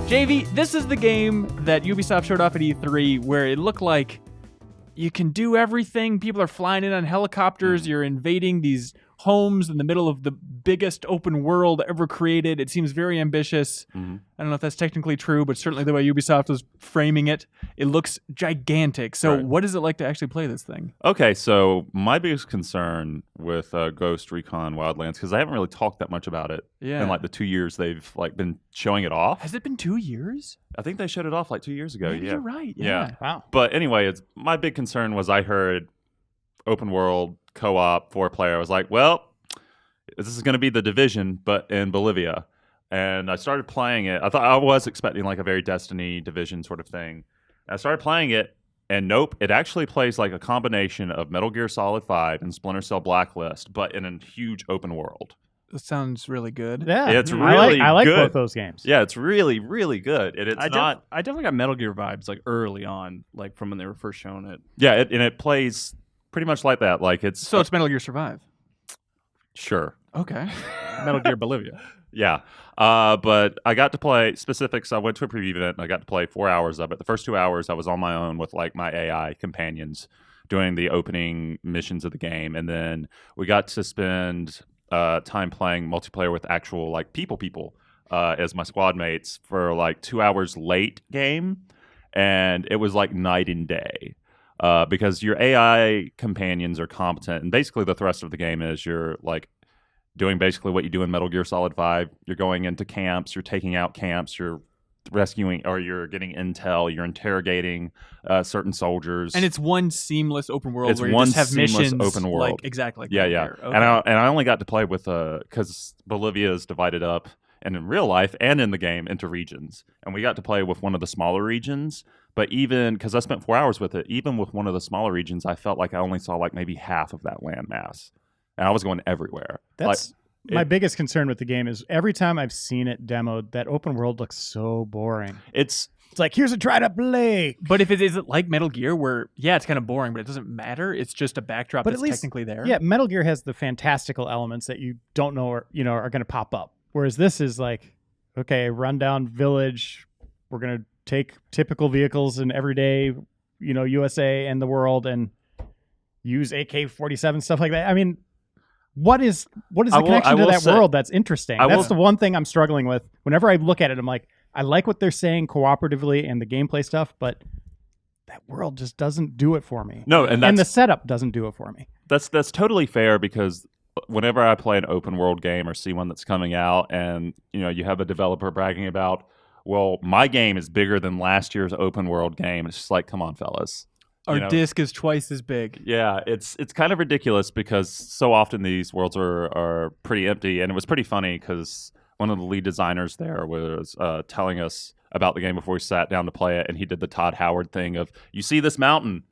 Javy, this is the game that Ubisoft showed off at E3 where it looked like you can do everything. People are flying in on helicopters. You're invading these homes in the middle of the biggest open world ever created. It seems very ambitious. I don't know if that's technically true, but certainly the way Ubisoft was framing it, it looks gigantic. So what is it like to actually play this thing? Okay, so my biggest concern with Ghost Recon Wildlands, because I haven't really talked that much about it in like the 2 years they've like been showing it off. Has it been 2 years? I think they showed it off like 2 years ago. Maybe you're right. Yeah. Wow. But anyway, my big concern was I heard open world co-op 4-player. I was like, well, this is going to be the Division, but in Bolivia. And I started playing it. I was expecting like a very Destiny Division sort of thing. And I started playing it, and nope, it actually plays like a combination of Metal Gear Solid 5 and Splinter Cell Blacklist, but in a huge open world. That sounds really good. Yeah, it's really I like good. both those games. Yeah, it's really, really good. I definitely got Metal Gear vibes like early on, like from when they were first showing it. Yeah, and it plays pretty much like that. Like it's Metal Gear Survive. Sure. Okay. Metal Gear Bolivia. Yeah. But I got to play specifics. I went to a preview event and I got to play 4 hours of it. The first 2 hours I was on my own with like my AI companions doing the opening missions of the game. And then we got to spend time playing multiplayer with actual like people as my squad mates for like 2 hours late game. And it was like night and day. Because your AI companions are competent, and basically the thrust of the game is you're like doing basically what you do in Metal Gear Solid 5. You're going into camps, you're taking out camps, you're rescuing, or you're getting intel, you're interrogating certain soldiers. And it's one seamless open world. It's where you one just have seamless missions open world. Like, exactly. Like yeah. Okay. And I only got to play with because Bolivia is divided up, and in real life and in the game, into regions. And we got to play with one of the smaller regions. But even, because I spent 4 hours with it, even with one of the smaller regions, I felt like I only saw like maybe half of that landmass. And I was going everywhere. That's my biggest concern with the game is every time I've seen it demoed, that open world looks so boring. It's like, here's a dried up lake. But is it like Metal Gear where, yeah, it's kind of boring, but it doesn't matter. It's just a backdrop that's technically there. Yeah, Metal Gear has the fantastical elements that you don't know are going to pop up. Whereas this is like, okay, rundown village. We're going to take typical vehicles in everyday, USA and the world and use AK-47 stuff like that. I mean, what is the connection to that world that's interesting? That's the one thing I'm struggling with. Whenever I look at it, I'm like, I like what they're saying cooperatively and the gameplay stuff, but that world just doesn't do it for me. No, and the setup doesn't do it for me. That's totally fair, because whenever I play an open world game or see one that's coming out and you have a developer bragging about, well, my game is bigger than last year's open world game. It's just like, come on, fellas. Our disc is twice as big. Yeah, it's kind of ridiculous because so often these worlds are pretty empty. And it was pretty funny because one of the lead designers there was telling us about the game before we sat down to play it. And he did the Todd Howard thing of, you see this mountain,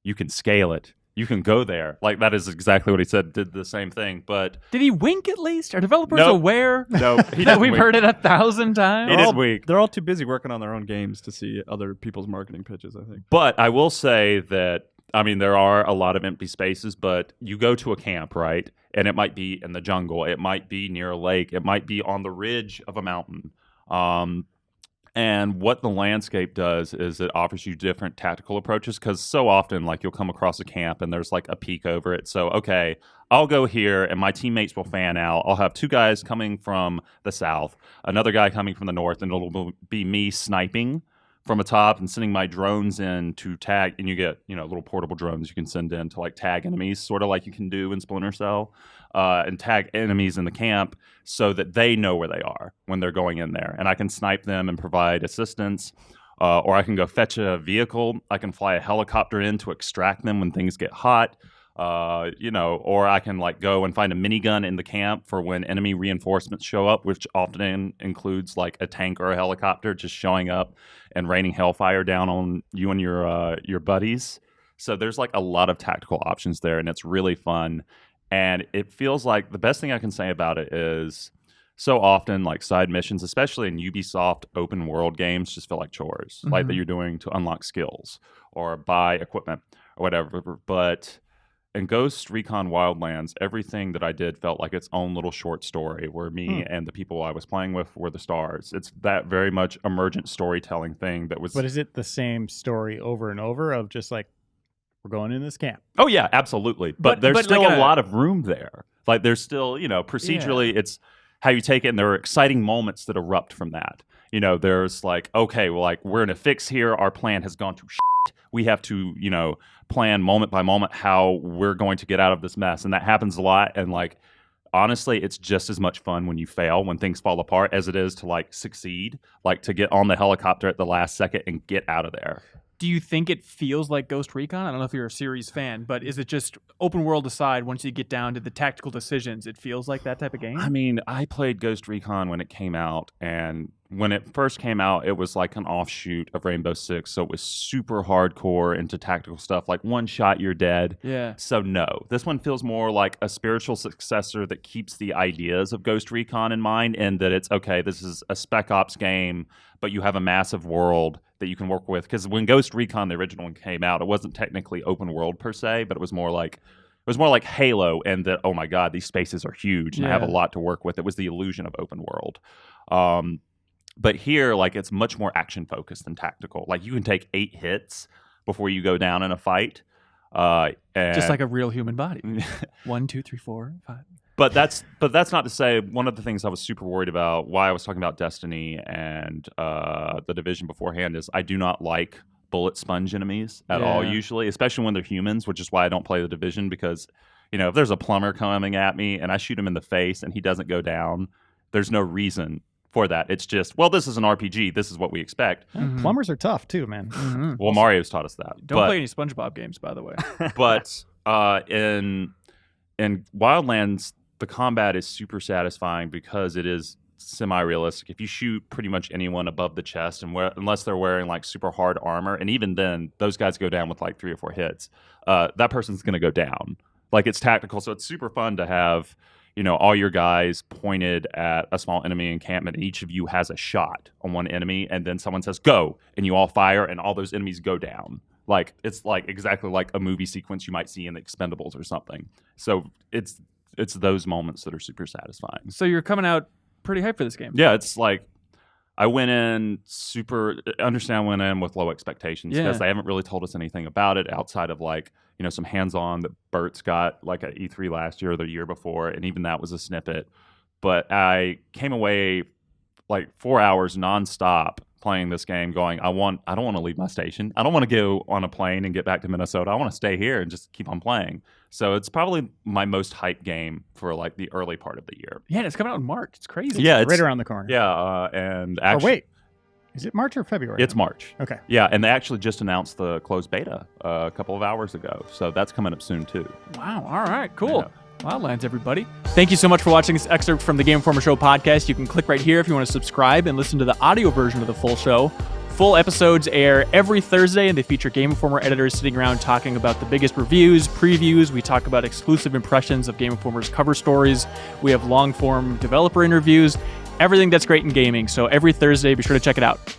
you can scale it. You can go there. Like, that is exactly what he said, did the same thing. But did he wink at least? Are developers aware he that we've heard it 1,000 times? He did wink. They're all too busy working on their own games to see other people's marketing pitches, I think. But I will say that, I mean, there are a lot of empty spaces, but you go to a camp, right? And it might be in the jungle. It might be near a lake. It might be on the ridge of a mountain. And what the landscape does is it offers you different tactical approaches, because so often, like, you'll come across a camp and there's like a peak over it. So, okay, I'll go here and my teammates will fan out. I'll have two guys coming from the south, another guy coming from the north, and it'll be me sniping from atop and sending my drones in to tag. And you get, little portable drones you can send in to like tag enemies, sort of like you can do in Splinter Cell, and tag enemies in the camp so that they know where they are when they're going in there. And I can snipe them and provide assistance, or I can go fetch a vehicle. I can fly a helicopter in to extract them when things get hot. Or I can like go and find a minigun in the camp for when enemy reinforcements show up, which often includes like a tank or a helicopter just showing up and raining hellfire down on you and your buddies. So there's like a lot of tactical options there, and it's really fun. And it feels like the best thing I can say about it is so often like side missions, especially in Ubisoft open world games, just feel like chores, like that you're doing to unlock skills or buy equipment or whatever. But in Ghost Recon Wildlands, everything that I did felt like its own little short story where me and the people I was playing with were the stars. It's that very much emergent storytelling thing that was... But is it the same story over and over of just like, we're going in this camp? Oh, yeah, absolutely. But there's still like a lot of room there. Like, there's still, you know, procedurally, it's how you take it, and there are exciting moments that erupt from that. You know, there's like, okay, well, like, we're in a fix here. Our plan has gone to shit. We have to, you know, plan moment by moment how we're going to get out of this mess. And that happens a lot. And, like, honestly, it's just as much fun when you fail, when things fall apart, as it is to, like, succeed, like, to get on the helicopter at the last second and get out of there. Do you think it feels like Ghost Recon? I don't know if you're a series fan, but is it just open world aside, once you get down to the tactical decisions, it feels like that type of game? I mean, I played Ghost Recon when it came out, and when it first came out, it was like an offshoot of Rainbow Six, so it was super hardcore into tactical stuff, like one shot, you're dead. Yeah. So no, this one feels more like a spiritual successor that keeps the ideas of Ghost Recon in mind, and that it's, okay, this is a Spec Ops game, but you have a massive world that you can work with. Because when Ghost Recon, the original one, came out, it wasn't technically open world per se, but it was more like Halo, and that, oh my God, these spaces are huge and I have a lot to work with. It was the illusion of open world. But here, like, it's much more action focused than tactical. Like, you can take 8 hits before you go down in a fight. Just like a real human body. 1, 2, 3, 4, 5. But that's not to say, one of the things I was super worried about, why I was talking about Destiny and the Division beforehand, is I do not like bullet sponge enemies at all usually, especially when they're humans, which is why I don't play the Division, because, you know, if there's a plumber coming at me and I shoot him in the face and he doesn't go down, there's no reason for that. It's just, well, this is an RPG. This is what we expect. Plumbers are tough too, man. Well, Mario's taught us that. Don't play any SpongeBob games, by the way. But in Wildlands, the combat is super satisfying because it is semi-realistic. If you shoot pretty much anyone above the chest, and unless they're wearing like super hard armor, and even then, those guys go down with like 3 or 4 hits, that person's going to go down. Like, it's tactical, so it's super fun to have, you know, all your guys pointed at a small enemy encampment, and each of you has a shot on one enemy, and then someone says, go, and you all fire, and all those enemies go down. Like, it's like exactly like a movie sequence you might see in the Expendables or something. So it's those moments that are super satisfying. So you're coming out pretty hyped for this game. Yeah, it's like I went in with low expectations because they haven't really told us anything about it outside of, like, you know, some hands-on that Bert's got like at E3 last year or the year before, and even that was a snippet. But I came away like 4 hours nonstop playing this game going, I don't want to leave my station. I don't want to go on a plane and get back to Minnesota. I want to stay here and just keep on playing. So it's probably my most hyped game for like the early part of the year. Yeah, it's coming out in March. It's crazy. Yeah, Right around the corner. Yeah, and actually... Oh, wait. Is it March or February? It's March. Okay. Yeah, and they actually just announced the closed beta a couple of hours ago. So that's coming up soon, too. Wow. All right. Cool. Yeah. Wildlands, everybody. Thank you so much for watching this excerpt from the Game Informer Show podcast. You can click right here if you want to subscribe and listen to the audio version of the full show. Full episodes air every Thursday, and they feature Game Informer editors sitting around talking about the biggest reviews, previews. We talk about exclusive impressions of Game Informer's cover stories. We have long-form developer interviews, everything that's great in gaming. So every Thursday, be sure to check it out.